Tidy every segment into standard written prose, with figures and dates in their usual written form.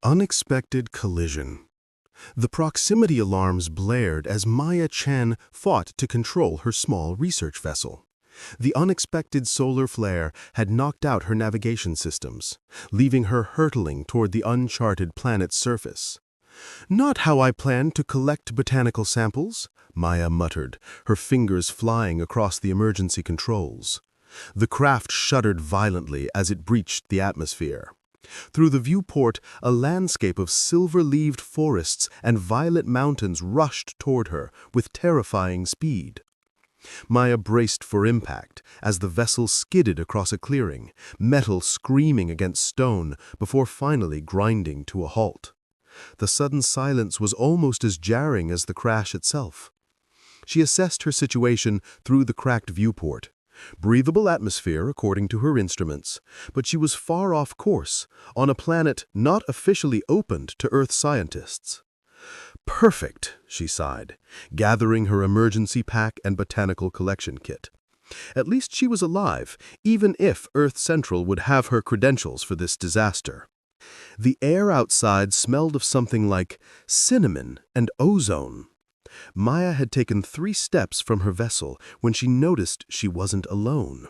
Unexpected collision. The proximity alarms blared as Maya Chen fought to control her small research vessel. The unexpected solar flare had knocked out her navigation systems, leaving her hurtling toward the uncharted planet's surface. "Not how I planned to collect botanical samples," Maya muttered, her fingers flying across the emergency controls. The craft shuddered violently as it breached the atmosphere. Through the viewport, a landscape of silver-leaved forests and violet mountains rushed toward her with terrifying speed. Maya braced for impact as the vessel skidded across a clearing, metal screaming against stone before finally grinding to a halt. The sudden silence was almost as jarring as the crash itself. She assessed her situation through the cracked viewport. Breathable atmosphere according to her instruments, but she was far off course, on a planet not officially opened to Earth scientists. "Perfect," she sighed, gathering her emergency pack and botanical collection kit. At least she was alive, even if Earth Central would have her credentials for this disaster. The air outside smelled of something like cinnamon and ozone. Maya had taken 3 steps from her vessel when she noticed she wasn't alone.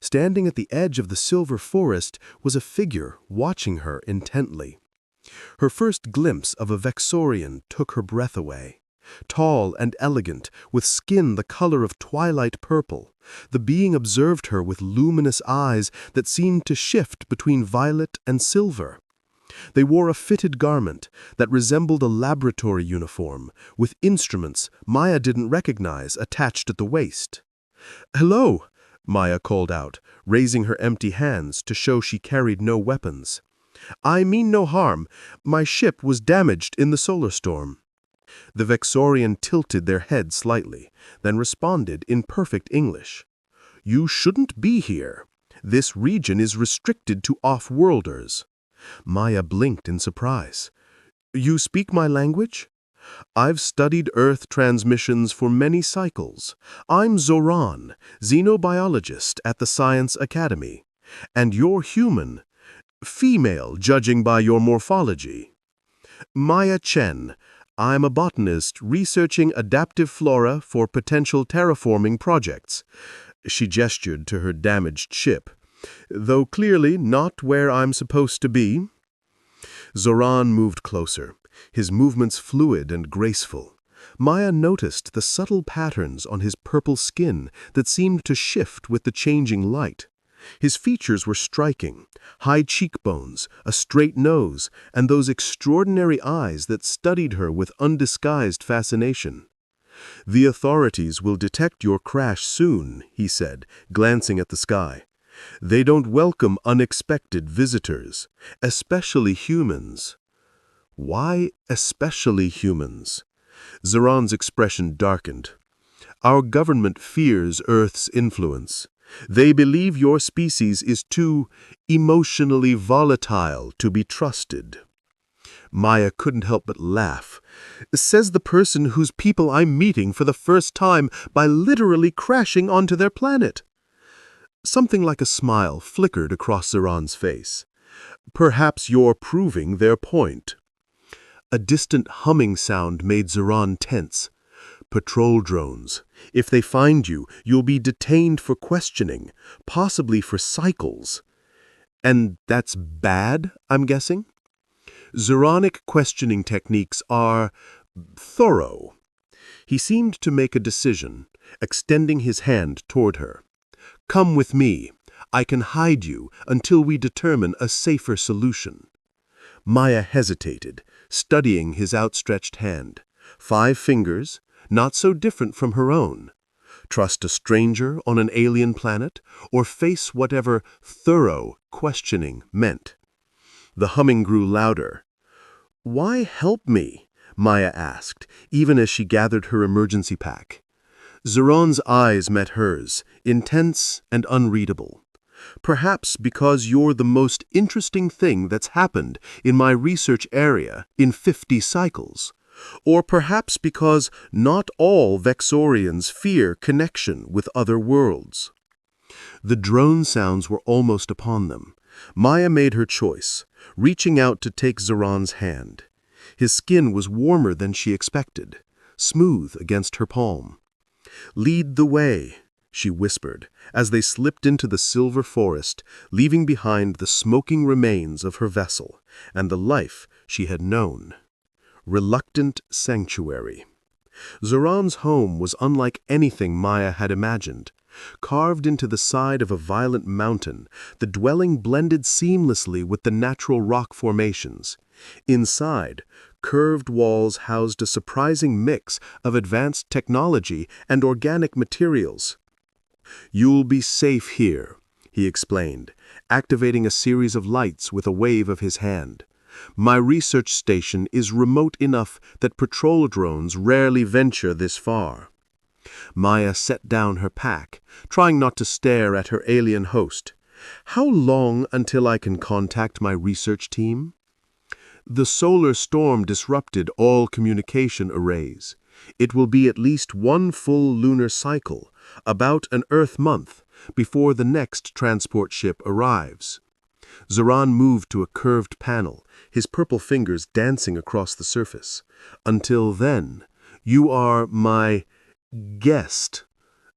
Standing at the edge of the silver forest was a figure watching her intently. Her first glimpse of a Vexorian took her breath away. Tall and elegant, with skin the color of twilight purple, the being observed her with luminous eyes that seemed to shift between violet and silver. They wore a fitted garment that resembled a laboratory uniform, with instruments Maya didn't recognize attached at the waist. "Hello," Maya called out, raising her empty hands to show she carried no weapons. "I mean no harm. My ship was damaged in the solar storm." The Vexorian tilted their head slightly, then responded in perfect English. "You shouldn't be here. This region is restricted to off-worlders." Maya blinked in surprise. "You speak my language?" "I've studied Earth transmissions for many cycles. I'm Zoran, xenobiologist at the Science Academy. And you're human. Female, judging by your morphology." "Maya Chen. I'm a botanist researching adaptive flora for potential terraforming projects." She gestured to her damaged ship. "Though clearly not where I'm supposed to be." Zoran moved closer, his movements fluid and graceful. Maya noticed the subtle patterns on his purple skin that seemed to shift with the changing light. His features were striking: high cheekbones, a straight nose, and those extraordinary eyes that studied her with undisguised fascination. "The authorities will detect your crash soon," he said, glancing at the sky. "They don't welcome unexpected visitors, especially humans." "Why especially humans?" Zoran's expression darkened. "Our government fears Earth's influence. They believe your species is too emotionally volatile to be trusted." Maya couldn't help but laugh. "Says the person whose people I'm meeting for the first time by literally crashing onto their planet." Something like a smile flickered across Zoran's face. "Perhaps you're proving their point." A distant humming sound made Zoran tense. "Patrol drones. If they find you, you'll be detained for questioning, possibly for cycles." "And that's bad, I'm guessing?" "Zoranic questioning techniques are thorough." He seemed to make a decision, extending his hand toward her. "Come with me. I can hide you until we determine a safer solution." Maya hesitated, studying his outstretched hand. 5 fingers, not so different from her own. Trust a stranger on an alien planet, or face whatever thorough questioning meant. The humming grew louder. "Why help me?" Maya asked, even as she gathered her emergency pack. Zoran's eyes met hers, intense and unreadable. "Perhaps because you're the most interesting thing that's happened in my research area in 50 cycles. Or perhaps because not all Vexorians fear connection with other worlds." The drone sounds were almost upon them, Maya made her choice, reaching out to take Zoran's hand. His skin was warmer than she expected, smooth against her palm. "Lead the way," she whispered, as they slipped into the silver forest, leaving behind the smoking remains of her vessel and the life she had known. Reluctant sanctuary. Zoran's home was unlike anything Maya had imagined. Carved into the side of a violent mountain, the dwelling blended seamlessly with the natural rock formations. Inside, curved walls housed a surprising mix of advanced technology and organic materials. "You'll be safe here," he explained, activating a series of lights with a wave of his hand. "My research station is remote enough that patrol drones rarely venture this far." Maya set down her pack, trying not to stare at her alien host. "How long until I can contact my research team?" "The solar storm disrupted all communication arrays. It will be at least one full lunar cycle, about an Earth month, before the next transport ship arrives." Zoran moved to a curved panel, his purple fingers dancing across the surface. "Until then, you are my guest."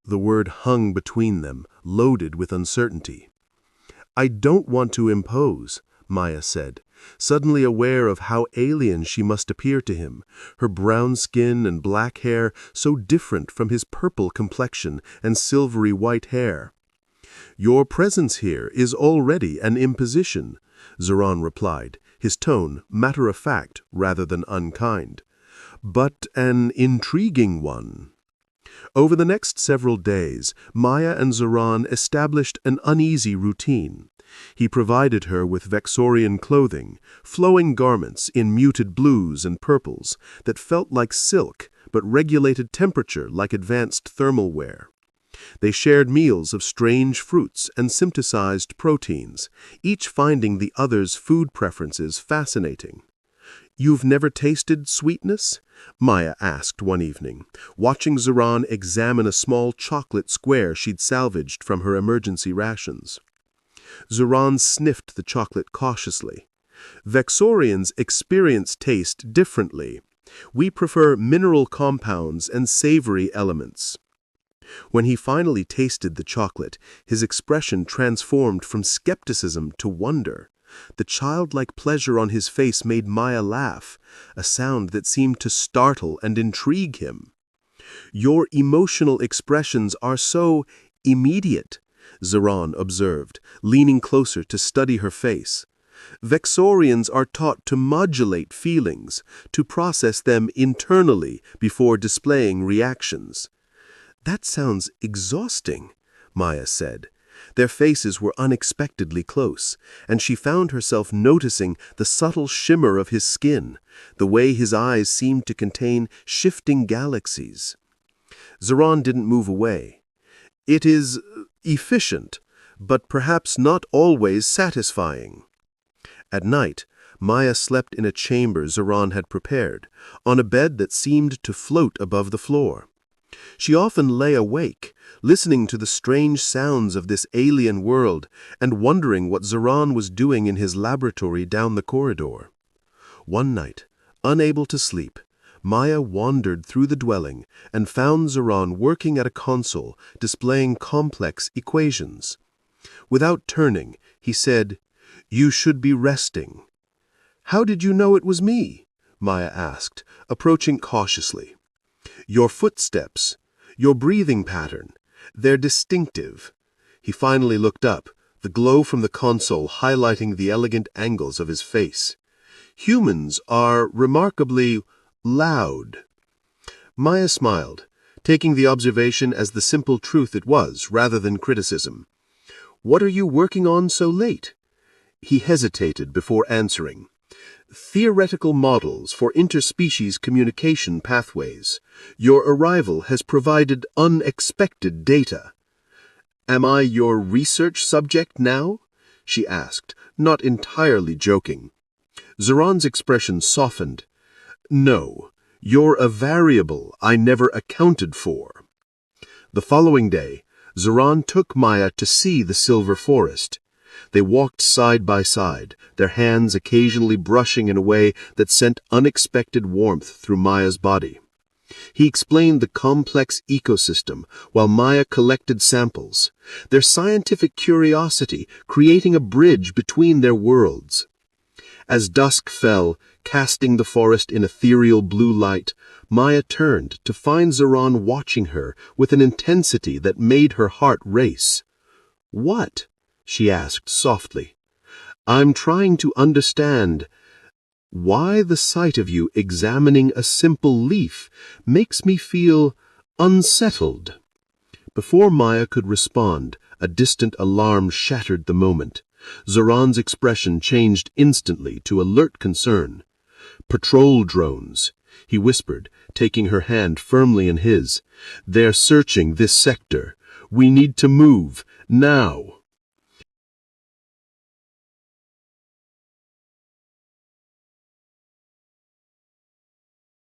The word hung between them, loaded with uncertainty. "I don't want to impose," Maya said, suddenly aware of how alien she must appear to him, her brown skin and black hair so different from his purple complexion and silvery white hair. "Your presence here is already an imposition," Zoran replied, his tone matter-of-fact rather than unkind. "But an intriguing one." Over the next several days, Maya and Zoran established an uneasy routine. He provided her with Vexorian clothing, flowing garments in muted blues and purples that felt like silk but regulated temperature like advanced thermal wear. They shared meals of strange fruits and synthesized proteins, each finding the other's food preferences fascinating. "You've never tasted sweetness?" Maya asked one evening, watching Zoran examine a small chocolate square she'd salvaged from her emergency rations. Zoran sniffed the chocolate cautiously. "Vexorians experience taste differently. We prefer mineral compounds and savory elements." When he finally tasted the chocolate, his expression transformed from skepticism to wonder. The childlike pleasure on his face made Maya laugh, a sound that seemed to startle and intrigue him. "Your emotional expressions are so immediate," Zoran observed, leaning closer to study her face. "Vexorians are taught to modulate feelings, to process them internally before displaying reactions." "That sounds exhausting," Maya said. Their faces were unexpectedly close, and she found herself noticing the subtle shimmer of his skin, the way his eyes seemed to contain shifting galaxies. Zoran didn't move away. "It is efficient, but perhaps not always satisfying." At night, Maya slept in a chamber Zoran had prepared, on a bed that seemed to float above the floor. She often lay awake, listening to the strange sounds of this alien world and wondering what Zoran was doing in his laboratory down the corridor. One night, unable to sleep, Maya wandered through the dwelling and found Zoran working at a console displaying complex equations. Without turning, he said, "You should be resting." "How did you know it was me?" Maya asked, approaching cautiously. "Your footsteps, your breathing pattern, they're distinctive." He finally looked up, the glow from the console highlighting the elegant angles of his face. "Humans are remarkably loud." Maya smiled, taking the observation as the simple truth it was, rather than criticism. "What are you working on so late?" He hesitated before answering. "Theoretical models for interspecies communication pathways. Your arrival has provided unexpected data." "Am I your research subject now?" she asked, not entirely joking. Zoran's expression softened. "No, you're a variable I never accounted for." The following day, Zoran took Maya to see the silver forest. They walked side by side, their hands occasionally brushing in a way that sent unexpected warmth through Maya's body. He explained the complex ecosystem while Maya collected samples, their scientific curiosity creating a bridge between their worlds. As dusk fell, casting the forest in ethereal blue light, Maya turned to find Zoran watching her with an intensity that made her heart race. "What?" she asked softly. "I'm trying to understand why the sight of you examining a simple leaf makes me feel unsettled." Before Maya could respond, a distant alarm shattered the moment. Zoran's expression changed instantly to alert concern. "Patrol drones," he whispered, taking her hand firmly in his. "They're searching this sector. We need to move, now."